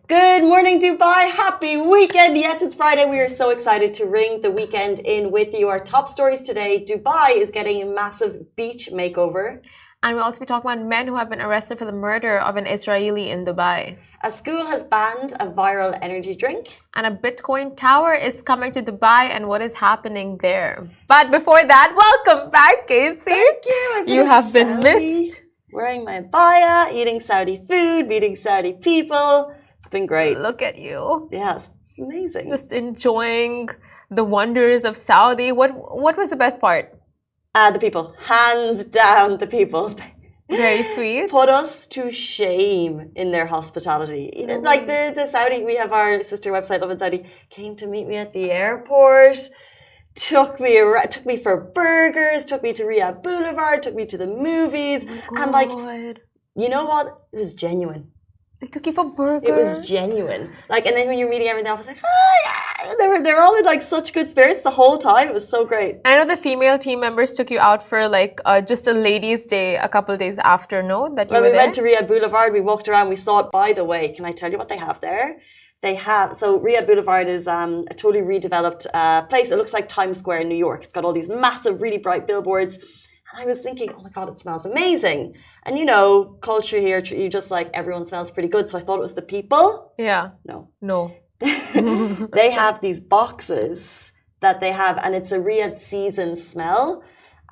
Good morning, Dubai. Happy weekend. Yes, it's Friday. We are so excited to ring the weekend in with you. Our top stories today. Dubai is getting a massive beach makeover. And we'll also be talking about men who have been arrested for the murder of an Israeli in Dubai. A school has banned a viral energy drink. And a Bitcoin tower is coming to Dubai and what is happening there. But before that, welcome back, Casey. Thank you. You have been missed. Wearing my abaya, eating Saudi food, meeting Saudi people. It's been great. Look at you. Yeah, it's amazing. Just enjoying the wonders of Saudi. What was the best part? The people. Hands down, the people. Very sweet. Put us to shame in their hospitality. Like the Saudi, we have our sister website, Lovin Saudi, came to meet me at the airport, took me for burgers, took me to Riyadh Boulevard, took me to the movies. And like, you know what? It was genuine. They took you for burgers. It was genuine. Like, and then when you're meeting everything else, like, oh yeah, they're all in like such good spirits the whole time. It was so great. I know the female team members took you out for like just a ladies' day a couple of days after, no? That you when were we there? went to Riyadh Boulevard, we walked around, we saw it. By the way, can I tell you what they have there? They have, so Riyadh Boulevard is a totally redeveloped place. It looks like Times Square in New York. It's got all these massive, really bright billboards. And I was thinking, oh my God, it smells amazing. And you know, culture here, you just like, everyone smells pretty good. So I thought it was the people. Yeah. No. They have these boxes that they have, and it's a Riyadh season smell.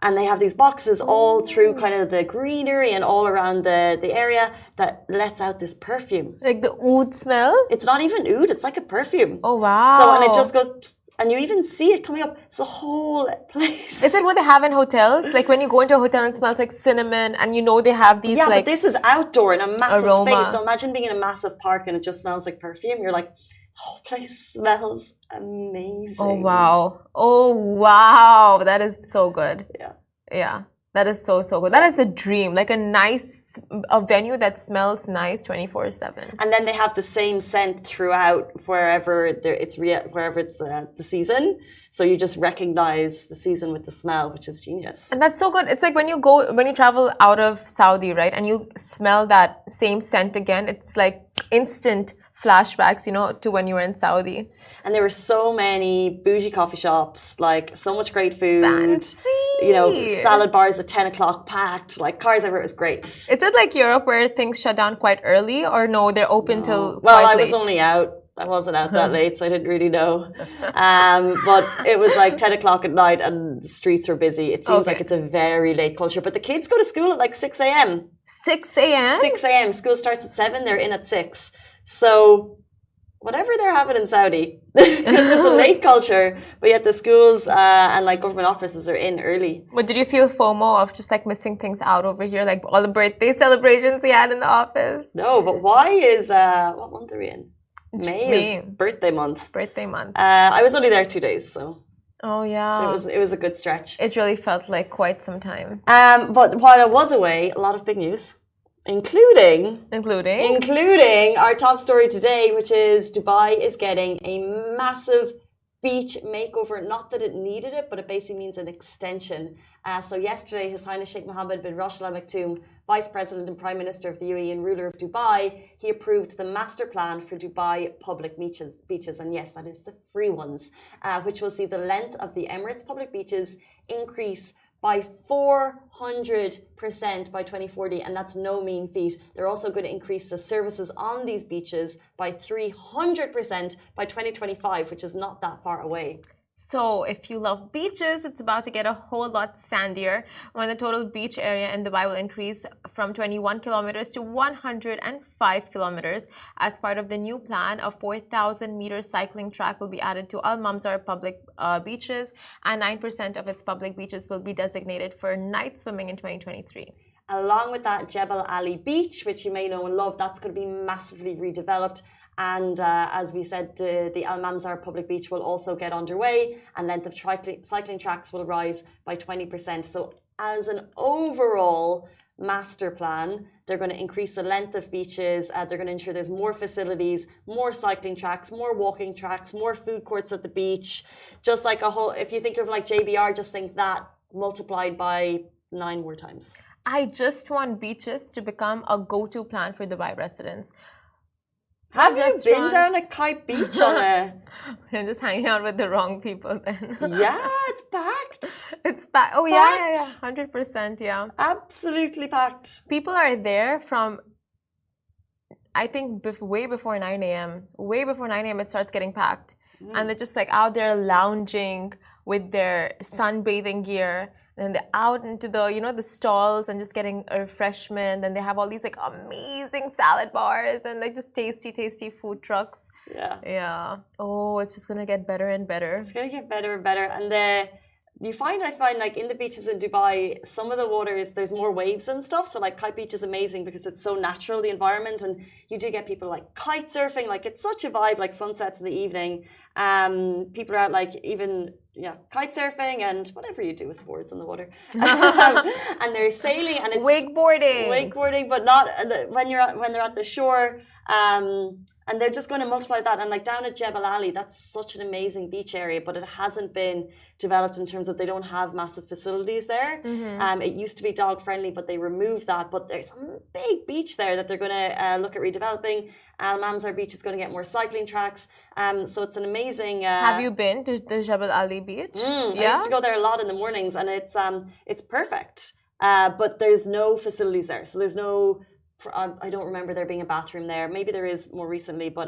And they have these boxes all through kind of the greenery and all around the area that lets out this perfume. Like the oud smell? It's not even oud, it's like a perfume. Oh, wow. So, and it just goes, and you even see it coming up. It's the whole place. Is it what they have in hotels? Like when you go into a hotel and it smells like cinnamon and you know they have these yeah, like... but this is outdoor in a massive aroma. space. So imagine being in a massive park and it just smells like perfume. You're like, the whole place smells amazing. Oh, wow. Oh, wow. That is so good. Yeah. That is so good. That is the dream. Like a venue that smells nice 24/7. And then they have the same scent throughout wherever it's the season. So you just recognize the season with the smell, which is genius. And that's so good. It's like when you travel out of Saudi, right? And you smell that same scent again. It's like instant flashbacks, you know, to when you were in Saudi. And there were so many bougie coffee shops, like so much great food. Fancy. You know, salad bars at 10 o'clock packed, like cars everywhere. It was great. Is it like Europe where things shut down quite early, or no, they're open till well, quite I late? was only out. I wasn't out that late, so I didn't really know. But it was like 10 o'clock at night and the streets were busy. It seems like it's a very late culture. But the kids go to school at like 6 a.m. 6 a.m.? 6 a.m. School starts at 7. They're in at 6. So whatever they're having in Saudi, because it's a late culture, but yet the schools and like government offices are in early. But did you feel FOMO of just like missing things out over here, like all the birthday celebrations you had in the office? No, but why is what month are we in? May is birthday month. Birthday month. I was only there 2 days, so. Oh yeah. It was a good stretch. It really felt like quite some time. But while I was away, a lot of big news. Including our top story today, which is Dubai is getting a massive beach makeover. Not that it needed it, but it basically means an extension. So yesterday, His Highness Sheikh Mohammed bin Rashid Al Maktoum, Vice President and Prime Minister of the UAE and ruler of Dubai, he approved the master plan for Dubai public beaches. And yes, that is the free ones, which will see the length of the Emirates public beaches increase by 400% by 2040, and that's no mean feat. They're also going to increase the services on these beaches by 300% by 2025, which is not that far away. So if you love beaches, it's about to get a whole lot sandier when the total beach area in Dubai will increase from 21 kilometers to 105 kilometers. As part of the new plan, a 4,000-meter cycling track will be added to Al Mamzar public beaches, and 9% of its public beaches will be designated for night swimming in 2023. Along with that, Jebel Ali Beach, which you may know and love, that's going to be massively redeveloped. And as we said, the Al Mamzar public beach will also get underway, and length of cycling tracks will rise by 20%. So as an overall master plan, they're going to increase the length of beaches. They're going to ensure there's more facilities, more cycling tracks, more walking tracks, more food courts at the beach. Just like a whole, if you think of like JBR, just think that multiplied by 9 more times. I just want beaches to become a go-to plan for Dubai residents. Have you been down a Kite Beach on a... I'm just hanging out with the wrong people then. Yeah, it's packed. It's packed. Oh, yeah. 100%, yeah. Absolutely packed. People are there from, I think, way before 9 a.m. Way before 9 a.m. it starts getting packed. And they're just like out there lounging with their sunbathing gear. And they're out into the, the stalls and just getting a refreshment. And they have all these like amazing salad bars and like just tasty, tasty food trucks. Yeah. Yeah. Oh, it's just going to get better and better. It's going to get better and better. And I find like in the beaches in Dubai, some of the waters, there's more waves and stuff. So like Kite Beach is amazing because it's so natural, the environment. And you do get people like kite surfing. Like it's such a vibe, like sunsets in the evening. People are out like even, kite surfing and whatever you do with boards in the water. And they're sailing and it's wakeboarding, but not when they're at the shore. And they're just going to multiply that. And like down at Jebel Ali, that's such an amazing beach area, but it hasn't been developed in terms of they don't have massive facilities there. It used to be dog friendly, but they removed that. But there's a big beach there that they're going to look at redeveloping. Al Mamzar Beach is going to get more cycling tracks. So it's an amazing... Have you been to the Jebel Ali beach? I used to go there a lot in the mornings and it's perfect. But there's no facilities there. So there's no... I don't remember there being a bathroom there. Maybe there is more recently, but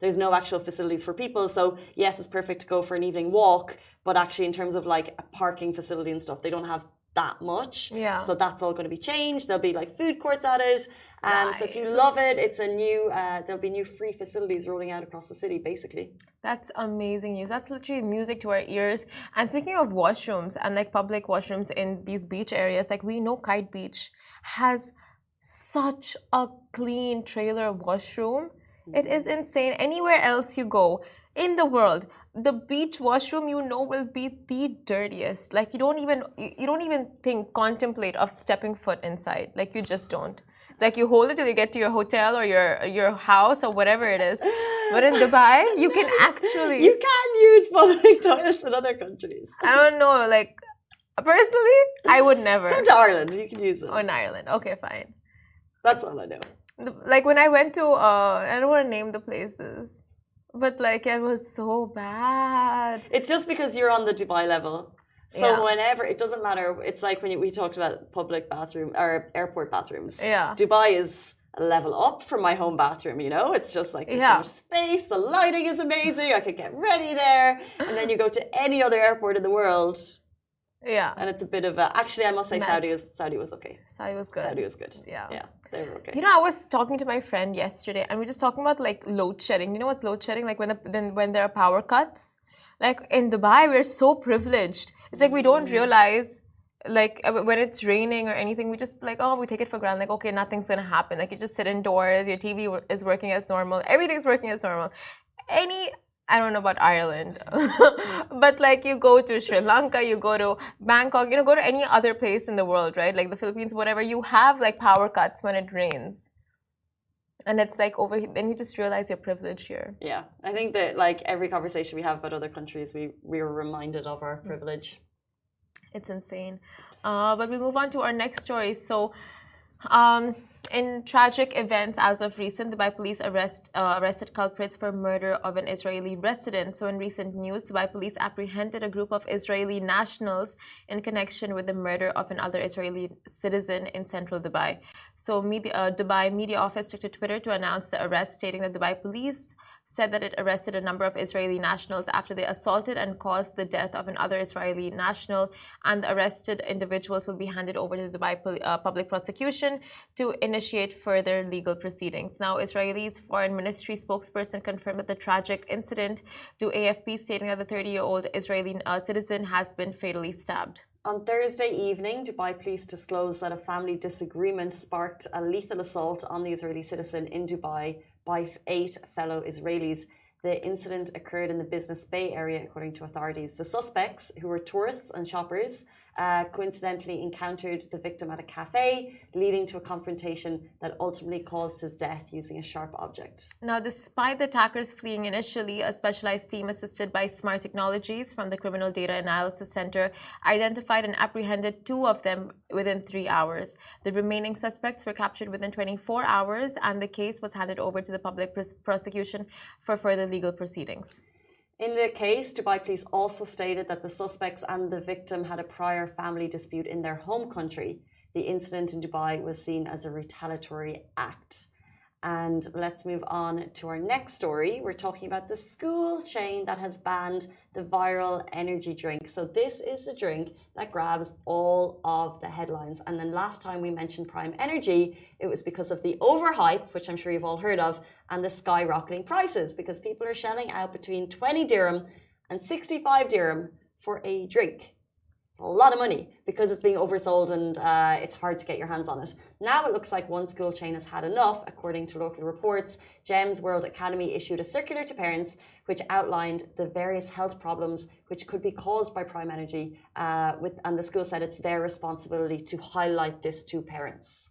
there's no actual facilities for people. So yes, it's perfect to go for an evening walk, but actually in terms of like a parking facility and stuff, they don't have that much. Yeah. So that's all going to be changed. There'll be like food courts at it. Nice. So if you love it, it's a new, there'll be new free facilities rolling out across the city, basically. That's amazing news. That's literally music to our ears. And speaking of washrooms and like public washrooms in these beach areas, like we know Kite Beach has such a clean trailer washroom. It is insane. Anywhere else you go in the world, the beach washroom will be the dirtiest. Like you don't even contemplate of stepping foot inside. Like you just don't. It's like you hold it till you get to your hotel or your house or whatever it is. But in Dubai, you can actually... You can use public toilets in other countries. I don't know, like personally, I would never. Come to Ireland, you can use them. Oh, in Ireland. Okay, fine. That's all I know. Like when I went to, I don't want to name the places, but like it was so bad. It's just because you're on the Dubai level. So whenever, it doesn't matter. It's like when we talked about public bathroom or airport bathrooms. Yeah. Dubai is a level up from my home bathroom, It's just like there's so much space. The lighting is amazing. I could get ready there. And then you go to any other airport in the world. Yeah. And it's a bit of a... Actually, I must say Saudi was okay. Saudi was good. Saudi was good. Yeah. Yeah, they were okay. I was talking to my friend yesterday and we were just talking about like load shedding. You know what's load shedding? Like when there are power cuts. Like in Dubai, we're so privileged. It's like we don't realize like when it's raining or anything, we just like, we take it for granted. Like, okay, nothing's going to happen. Like you just sit indoors, your TV is working as normal. Everything's working as normal. I don't know about Ireland, but like you go to Sri Lanka, you go to Bangkok, go to any other place in the world, right? Like the Philippines, whatever, you have like power cuts when it rains. And it's like over here, then you just realize your privilege here. Yeah, I think that like every conversation we have about other countries, we are reminded of our privilege. It's insane. But we move on to our next story. So, in tragic events as of recent, Dubai police arrested culprits for murder of an Israeli resident. So in recent news, Dubai police apprehended a group of Israeli nationals in connection with the murder of another Israeli citizen in central Dubai. So Dubai media office took to Twitter to announce the arrest, stating that Dubai police said that it arrested a number of Israeli nationals after they assaulted and caused the death of another Israeli national, and the arrested individuals will be handed over to the Dubai public prosecution to initiate further legal proceedings. Now, Israel's foreign ministry spokesperson confirmed that the tragic incident to AFP, stating that the 30-year-old Israeli citizen has been fatally stabbed. On Thursday evening, Dubai police disclosed that a family disagreement sparked a lethal assault on the Israeli citizen in Dubai by 8 fellow Israelis. The incident occurred in the Business Bay area, according to authorities. The suspects, who were tourists and shoppers, coincidentally encountered the victim at a cafe, leading to a confrontation that ultimately caused his death using a sharp object. Now, despite the attackers fleeing initially, a specialized team assisted by Smart Technologies from the Criminal Data Analysis Center identified and apprehended 2 of them within 3 hours. The remaining suspects were captured within 24 hours, and the case was handed over to the public prosecution for further legal proceedings. In the case, Dubai police also stated that the suspects and the victim had a prior family dispute in their home country. The incident in Dubai was seen as a retaliatory act. And let's move on to our next story. We're talking about the school chain that has banned the viral energy drink. So this is the drink that grabs all of the headlines. And then last time we mentioned Prime Energy, it was because of the overhype, which I'm sure you've all heard of, and the skyrocketing prices, because people are shelling out between 20 dirham and 65 dirham for a drink. A lot of money because it's being oversold and it's hard to get your hands on it. Now it looks like one school chain has had enough, according to local reports. GEMS World Academy issued a circular to parents which outlined the various health problems which could be caused by Prime Energy, and the school said it's their responsibility to highlight this to parents.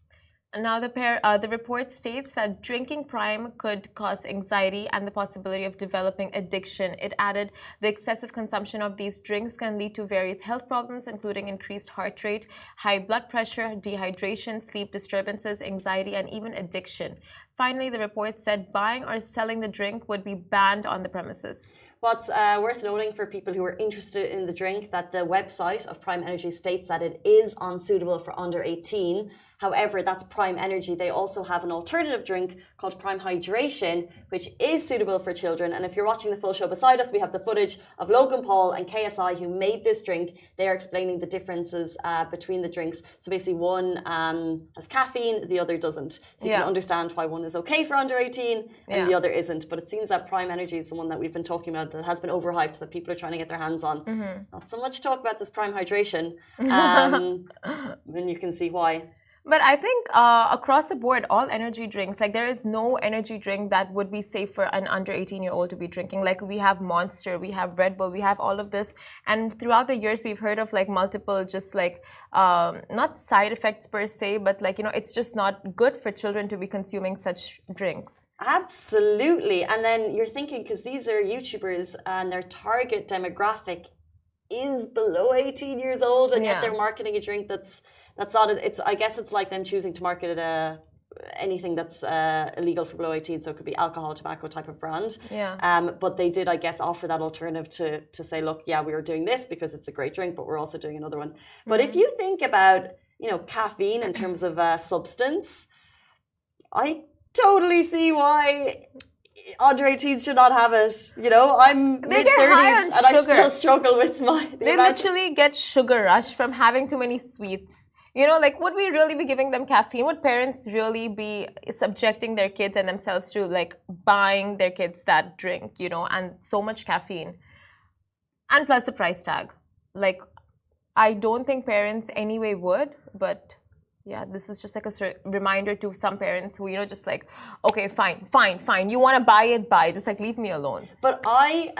Now, the report states that drinking Prime could cause anxiety and the possibility of developing addiction. It added the excessive consumption of these drinks can lead to various health problems, including increased heart rate, high blood pressure, dehydration, sleep disturbances, anxiety, and even addiction. Finally, the report said buying or selling the drink would be banned on the premises. What's worth noting for people who are interested in the drink, that the website of Prime Energy states that it is unsuitable for under 18. However, that's Prime Energy. They also have an alternative drink called Prime Hydration, which is suitable for children. And if you're watching the full show beside us, we have the footage of Logan Paul and KSI who made this drink. They are explaining the differences between the drinks. So basically one has caffeine, the other doesn't. So you can understand why one is okay for under 18 and the other isn't. But it seems that Prime Energy is the one that we've been talking about that has been overhyped, that people are trying to get their hands on. Not so much talk about this Prime Hydration. And you can see why. But I think across the board, all energy drinks, like there is no energy drink that would be safe for an under 18-year-old to be drinking. Like we have Monster, we have Red Bull, we have all of this. And throughout the years, we've heard of like multiple just like, not side effects per se, but like, you know, it's just not good for children to be consuming such drinks. Absolutely. And then you're thinking, because these are YouTubers and their target demographic is below 18 years old, and yet they're marketing a drink that's not. It's, I guess it's like them choosing to market it anything that's illegal for below 18, so it could be alcohol, tobacco type of brand. But they did, I guess, offer that alternative to say, look, yeah, we are doing this because it's a great drink, but we're also doing another one. But if you think about, you know, caffeine in terms of substance, I totally see why under 18s should not have it. You know, I'm mid-30s and I still struggle with they literally get sugar rush from having too many sweets. You know, like, would we really be giving them caffeine? Would parents really be subjecting their kids and themselves to, like, buying their kids that drink, you know, and so much caffeine? And plus the price tag. Like, I don't think parents anyway would, but yeah, this is just like a reminder to some parents who, you know, just like, okay, fine. You want to buy it, buy. Just like, leave me alone. But I,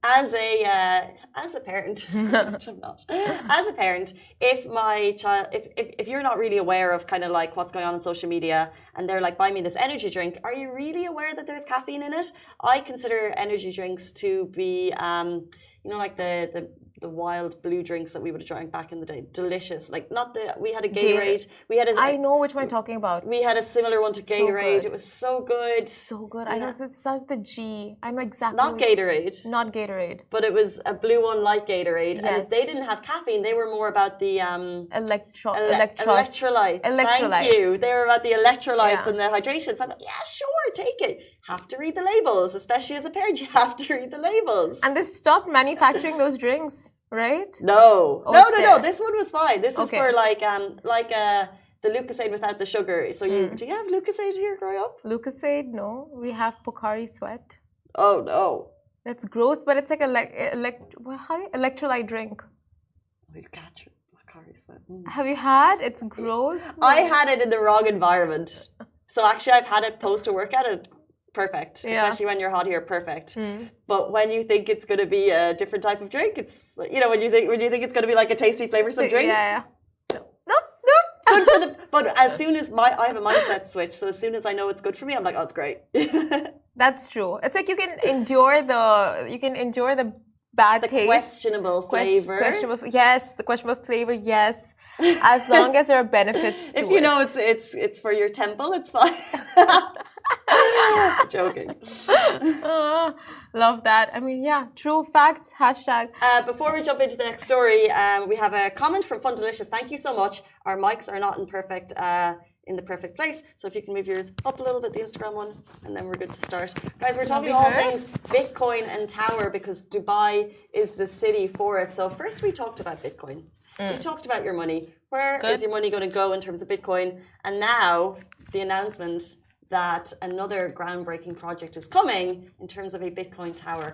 as a parent, which I'm not, as a parent, if my child, if you're not really aware of kind of like what's going on social media and they're like, buy me this energy drink, are you really aware that there's caffeine in it? I consider energy drinks to be, you know, like the wild blue drinks that we would have drank back in the day. Delicious. Like, not the, we had a Gatorade. We had I know which one you're talking about. We had a similar one to Gatorade. It was so good. So good. I know it's not the G. I know exactly. Not Gatorade. Not Gatorade. But it was a blue one like Gatorade. Yes. And they didn't have caffeine. They were more about the electrolytes. Thank you. They were about the electrolytes and the hydration. So I'm like, yeah, sure, take it. Have to read the labels, especially as a parent. You have to read the labels. And they stopped manufacturing those drinks, right? No. No. This one was fine. This is for like the Lucozade without the sugar. So do you have Lucozade here growing up? Lucozade, no. We have Pocari Sweat. Oh no. That's gross, but it's like electrolyte drink. Oh, you got your Pocari Sweat. Have you had? It's gross. I had it in the wrong environment. So actually, I've had it post a workout. perfect. Yeah. Especially when you're hot here, perfect. But when you think it's going to be a different type of drink, it's, you know, when you think it's going to be like a tasty flavoursome drink. Yeah. Good for the, but as soon as I have a mindset switch, so as soon as I know it's good for me, I'm like, oh, it's great. That's true. It's like you can endure the bad taste, questionable flavor. Yes, the questionable flavor. Yes, as long as there are benefits to it. If you know it's for your temple, it's fine. Joking. Love that. I mean, yeah, true facts. Hashtag. Before we jump into the next story, we have a comment from Fun Delicious. Thank you so much. Our mics are not in the perfect place, so if you can move yours up a little bit, the Instagram one, and then we're good to start. Guys, we're talking all things Bitcoin and Tower because Dubai is the city for it. So first we talked about Bitcoin. We talked about your money. Where is your money going to go in terms of Bitcoin? And now the announcement that another groundbreaking project is coming in terms of a Bitcoin Tower.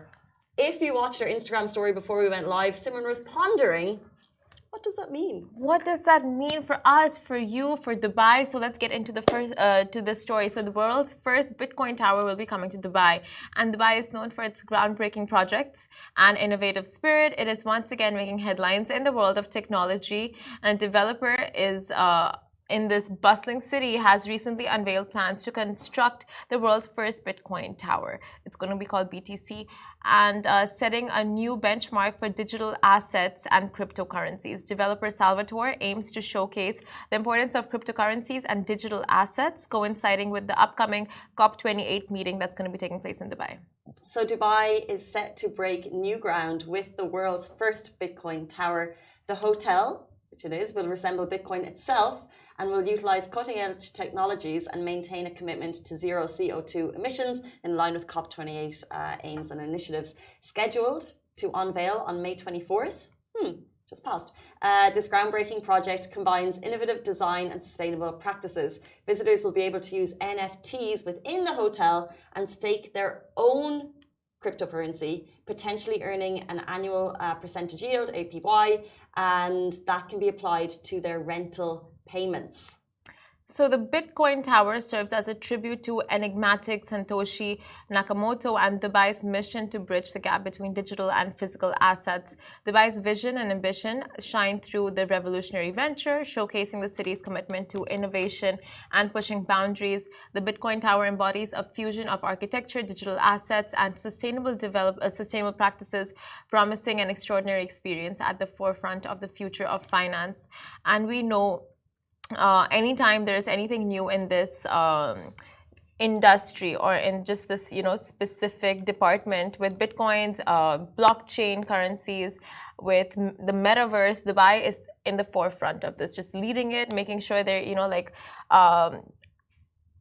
If you watched our Instagram story before we went live, Simran was pondering, what does that mean? What does that mean for us, for you, for Dubai? So let's get into the story. So the world's first Bitcoin Tower will be coming to Dubai, and Dubai is known for its groundbreaking projects and innovative spirit. It is once again making headlines in the world of technology, and a developer is in this bustling city has recently unveiled plans to construct the world's first Bitcoin Tower. It's going to be called BTC, and setting a new benchmark for digital assets and cryptocurrencies. Developer Salvatore aims to showcase the importance of cryptocurrencies and digital assets, coinciding with the upcoming COP28 meeting that's going to be taking place in Dubai. So Dubai is set to break new ground with the world's first Bitcoin Tower. The hotel, which it is, will resemble Bitcoin itself and will utilize cutting-edge technologies and maintain a commitment to zero CO2 emissions in line with COP28 aims and initiatives. Scheduled to unveil on May 24th, just passed. This groundbreaking project combines innovative design and sustainable practices. Visitors will be able to use NFTs within the hotel and stake their own cryptocurrency, potentially earning an annual percentage yield, APY, and that can be applied to their rental payments. So the Bitcoin Tower serves as a tribute to enigmatic Satoshi Nakamoto and Dubai's mission to bridge the gap between digital and physical assets. Dubai's vision and ambition shine through the revolutionary venture, showcasing the city's commitment to innovation and pushing boundaries. The Bitcoin Tower embodies a fusion of architecture, digital assets, and sustainable practices, promising an extraordinary experience at the forefront of the future of finance. And we know anytime there's anything new in this industry or in just this, specific department with Bitcoins, blockchain currencies, with the metaverse, Dubai is in the forefront of this, just leading it, making sure they're,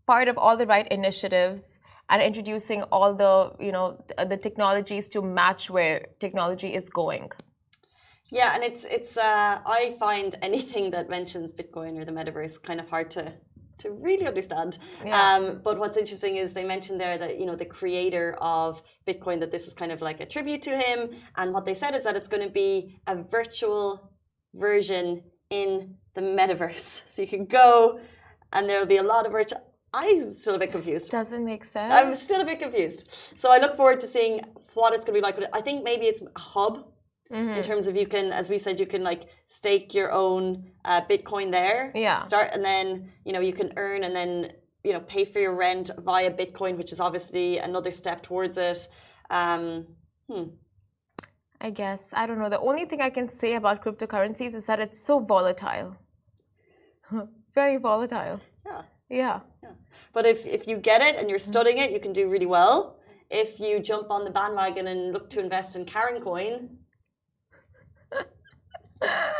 part of all the right initiatives and introducing all the technologies to match where technology is going. Yeah, and it's I find anything that mentions Bitcoin or the metaverse kind of hard to really understand. Yeah. But what's interesting is they mentioned there that, the creator of Bitcoin, that this is kind of like a tribute to him. And what they said is that it's going to be a virtual version in the metaverse. So you can go and there'll be a lot of virtual. I'm still a bit confused. Doesn't make sense. I'm still a bit confused. So I look forward to seeing what it's going to be like. I think maybe it's a hub. In terms of you can, as we said, you can like stake your own Bitcoin there. Yeah. Start and then, you can earn and then, pay for your rent via Bitcoin, which is obviously another step towards it. I guess. I don't know. The only thing I can say about cryptocurrencies is that it's so volatile. Very volatile. Yeah. But if you get it and you're studying it, you can do really well. If you jump on the bandwagon and look to invest in Karen coin,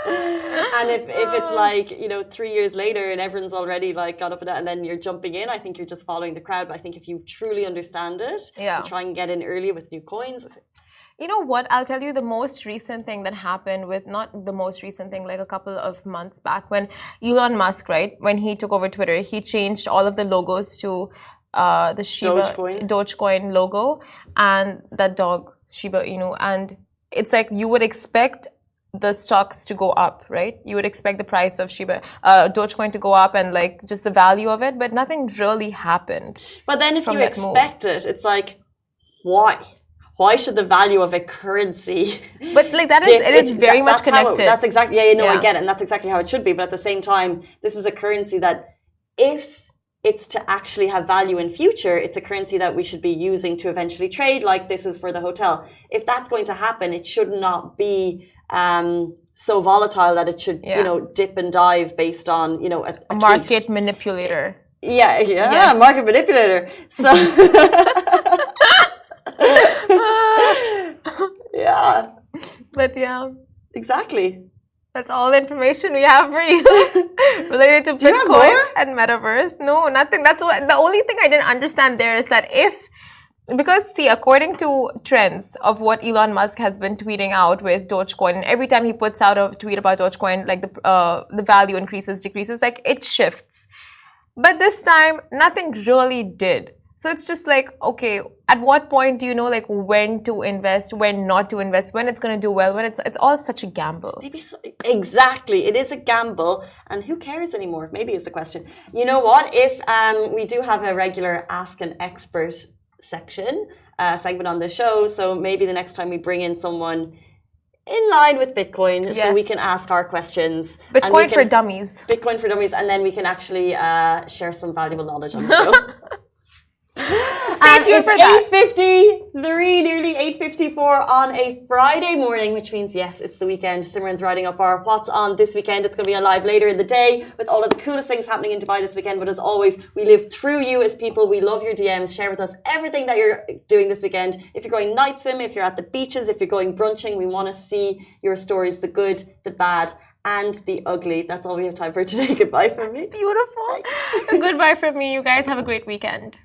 and if it's like 3 years later and everyone's already like got up and then you're jumping in, I think you're just following the crowd. But I think if you truly understand it, you try and get in early with new coins. You know what? I'll tell you the most recent thing that happened with, not the most recent thing, like a couple of months back when Elon Musk, right, when he took over Twitter, he changed all of the logos to the Shiba Dogecoin logo and that dog Shiba Inu, and it's like you would expect the stocks to go up, right? You would expect the price of Dogecoin to go up and like just the value of it, but nothing really happened. But then if you expect it, it's like, why? Why should the value of a currency? But like that is very much connected. That's exactly, I get it, and that's exactly how it should be. But at the same time, this is a currency that, if it's to actually have value in future, it's a currency that we should be using to eventually trade, like this is for the hotel. If that's going to happen, it should not be so volatile that it should, dip and dive based on, a market manipulator. Yeah, market manipulator. So, yeah. But yeah. Exactly. That's all the information we have for you related to Bitcoin and Metaverse. No, nothing. That's what the only thing I didn't understand there is that because according to trends of what Elon Musk has been tweeting out with Dogecoin, and every time he puts out a tweet about Dogecoin, like the value increases, decreases, like it shifts. But this time, nothing really did. So it's just like, okay, at what point do you know like when to invest, when not to invest, when it's going to do well, when it's all such a gamble? Maybe so, exactly. It is a gamble, and who cares anymore? Maybe is the question. You know what? If we do have a regular Ask an Expert segment on the show, so maybe the next time we bring in someone in line with Bitcoin, so we can ask our questions. Bitcoin for dummies. Bitcoin for dummies, and then we can actually share some valuable knowledge on the show. Stay tuned for that. 8:53, nearly 8:54 on a Friday morning, which means yes, it's the weekend. Simran's writing up our what's on this weekend. It's going to be on live later in the day with all of the coolest things happening in Dubai this weekend. But as always, we live through you as people. We love your DMs. Share with us everything that you're doing this weekend. If you're going night swim, if you're at the beaches, if you're going brunching, we want to see your stories, the good, the bad, and the ugly. That's all we have time for today. Goodbye from me. It's beautiful. Goodbye from me. You guys have a great weekend.